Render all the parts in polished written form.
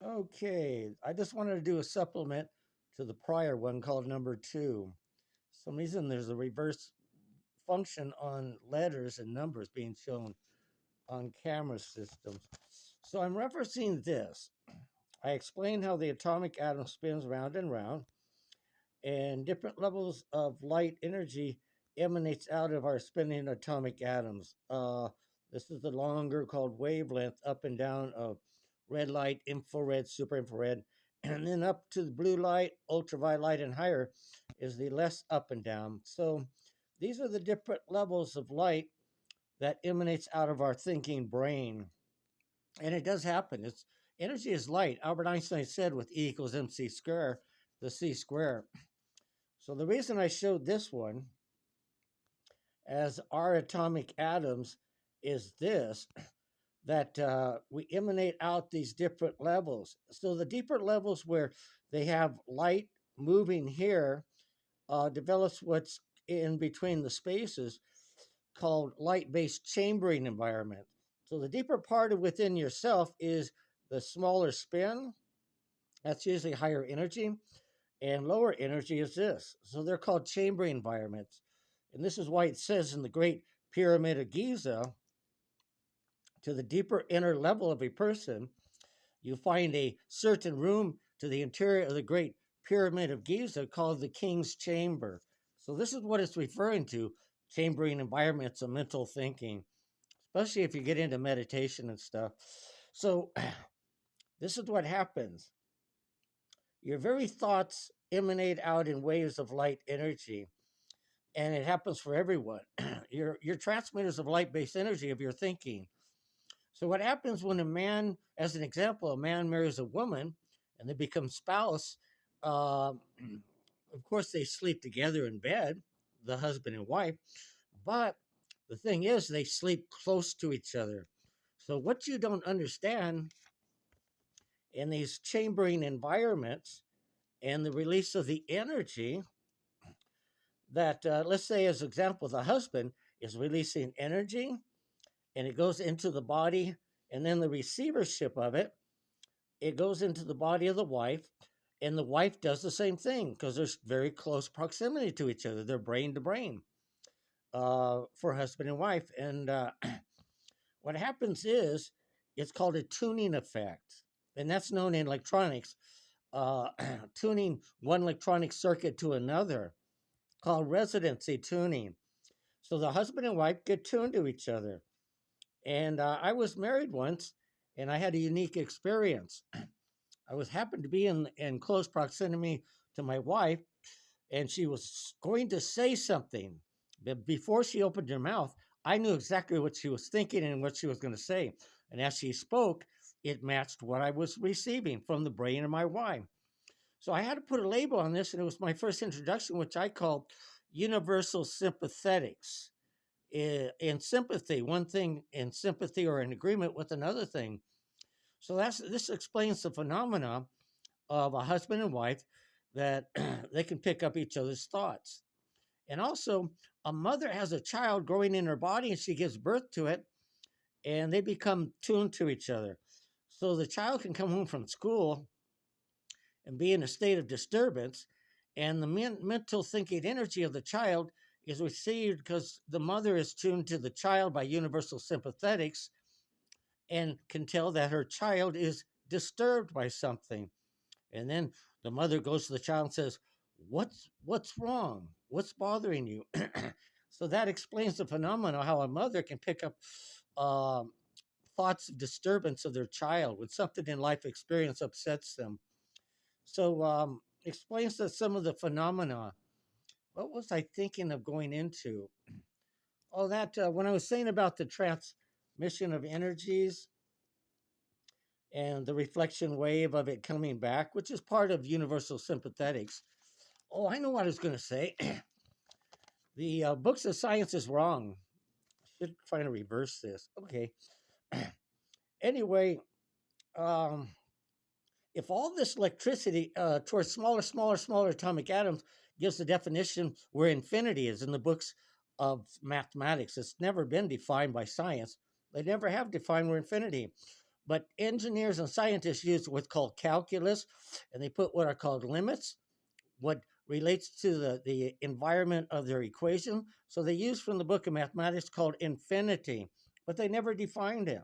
Okay, I just wanted to do a supplement to the prior one called number two. For some reason there's a reverse function on letters and numbers being shown on camera systems. So I'm referencing this. I explained how the atomic atom spins round and round, and different levels of light energy emanates out of our spinning atomic atoms. This is the longer called wavelength up and down of red light, infrared, super infrared, and then up to the blue light, ultraviolet, and higher is the less up and down. So these are the different levels of light that emanates out of our thinking brain. And it does happen. It's energy is light. Albert Einstein said with E equals mc square, the c square. So the reason I showed this one as our atomic atoms is this, that we emanate out these different levels. So the deeper levels where they have light moving here develops what's in between the spaces called light-based chambering environment. So the deeper part of within yourself is the smaller spin. That's usually higher energy. And lower energy is this. So they're called chambering environments. And this is why it says in the Great Pyramid of Giza, to the deeper inner level of a person, you find a certain room to the interior of the Great Pyramid of Giza called the King's Chamber. So this is what it's referring to, chambering environments of mental thinking, especially if you get into meditation and stuff. So this is what happens. Your very thoughts emanate out in waves of light energy, and it happens for everyone. You're transmitters of light-based energy of your thinking. So what happens when a man, as an example, a man marries a woman and they become spouse? Uh, of course, they sleep together in bed, the husband and wife. But the thing is, they sleep close to each other. So what you don't understand in these chambering environments and the release of the energy that, let's say, as example, the husband is releasing energy and it goes into the body, and then the receivership of it, it goes into the body of the wife, and the wife does the same thing because there's very close proximity to each other. They're brain to brain for husband and wife. And what happens is it's called a tuning effect, and that's known in electronics, uh, tuning one electronic circuit to another, called residency tuning. So the husband and wife get tuned to each other. And I was married once, and I had a unique experience. I was happened to be in close proximity to my wife, and she was going to say something. But before she opened her mouth, I knew exactly what she was thinking and what she was going to say. And as she spoke, it matched what I was receiving from the brain of my wife. So I had to put a label on this, and it was my first introduction, which I called universal sympathetics. In sympathy, one thing in sympathy or in agreement with another thing. So this explains the phenomena of a husband and wife that they can pick up each other's thoughts. And also, a mother has a child growing in her body and she gives birth to it, and they become tuned to each other. So the child can come home from school and be in a state of disturbance, and the mental thinking energy of the child is received because the mother is tuned to the child by universal sympathetics and can tell that her child is disturbed by something. And then the mother goes to the child and says, what's wrong? What's bothering you? So that explains the phenomena how a mother can pick up um, thoughts of disturbance of their child when something in life experience upsets them. So explains that some of the phenomena. What was I thinking of going into? Oh, that when I was saying about the transmission of energies and the reflection wave of it coming back, which is part of universal sympathetics. Oh, I know what I was going to say. The books of science is wrong. I should try to reverse this. Okay. Anyway, um, if all this electricity towards smaller atomic atoms gives the definition where infinity is in the books of mathematics, it's never been defined by science. They never have defined where infinity. But engineers and scientists use what's called calculus, and they put what are called limits, what relates to the environment of their equation. So they use from the book of mathematics called infinity, but they never defined it.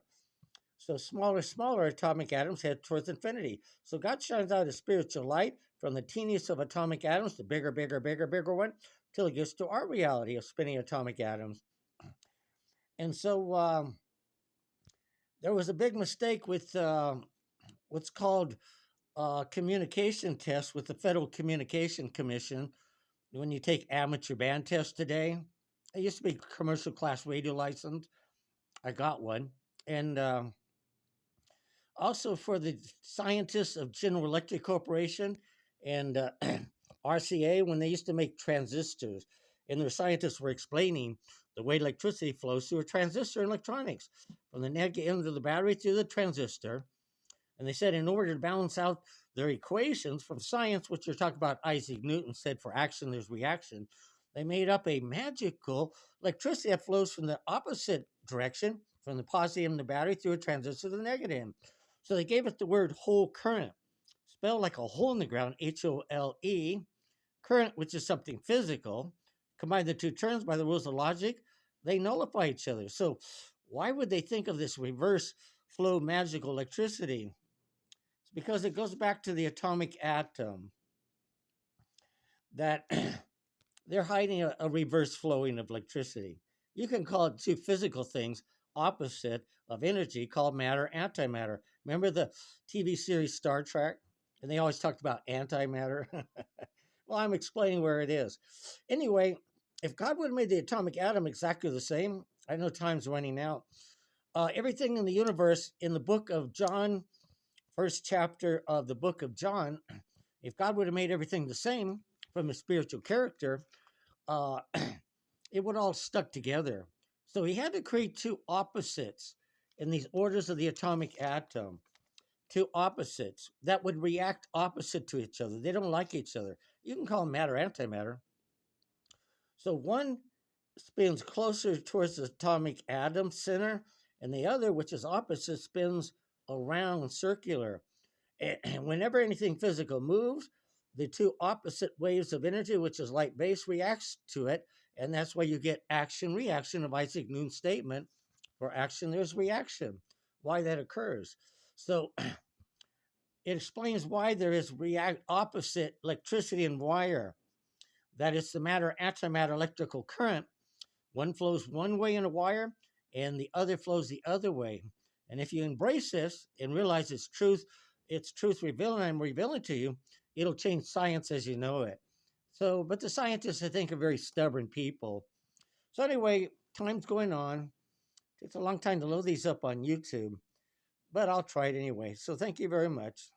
So smaller atomic atoms head towards infinity. So God shines out his spiritual light from the teeniest of atomic atoms to bigger one, till it gets to our reality of spinning atomic atoms. And so there was a big mistake with what's called communication tests with the Federal Communication Commission. When you take amateur band tests today, it used to be commercial class radio license. I got one. And also for the scientists of General Electric Corporation and RCA, when they used to make transistors, and their scientists were explaining the way electricity flows through a transistor in electronics, from the negative end of the battery to the transistor. And they said in order to balance out their equations from science, which you're talking about, Isaac Newton said for action, there's reaction. They made up a magical electricity that flows from the opposite direction, from the positive end of the battery through a transistor to the negative end. So they gave it the word whole current, spelled like a hole in the ground, HOLE, current, which is something physical. Combine the two terms by the rules of logic, they nullify each other. So why would they think of this reverse flow magical electricity? It's because it goes back to the atomic atom, that they're hiding a reverse flowing of electricity. You can call it two physical things opposite of energy called matter, antimatter. Remember the TV series Star Trek? And they always talked about antimatter. Well, I'm explaining where it is. Anyway, if God would have made the atomic atom exactly the same, I know time's running out. Everything in the universe in the book of John, first chapter of the book of John, if God would have made everything the same from a spiritual character, uh, it would all stuck together. So he had to create two opposites in these orders of the atomic atom, two opposites that would react opposite to each other. They don't like each other. You can call them matter, antimatter. So one spins closer towards the atomic atom center, and the other, which is opposite, spins around circular. And whenever anything physical moves, the two opposite waves of energy, which is light base, reacts to it. And that's why you get action reaction of Isaac Newton's statement. For action, there's reaction, why that occurs. So it explains why there is opposite electricity and wire. That is the matter antimatter electrical current. One flows one way in a wire, and the other flows the other way. And if you embrace this and realize it's truth revealing, I'm revealing to you, it'll change science as you know it. So, but the scientists, I think, are very stubborn people. So anyway, time's going on. It takes a long time to load these up on YouTube, but I'll try it anyway. So thank you very much.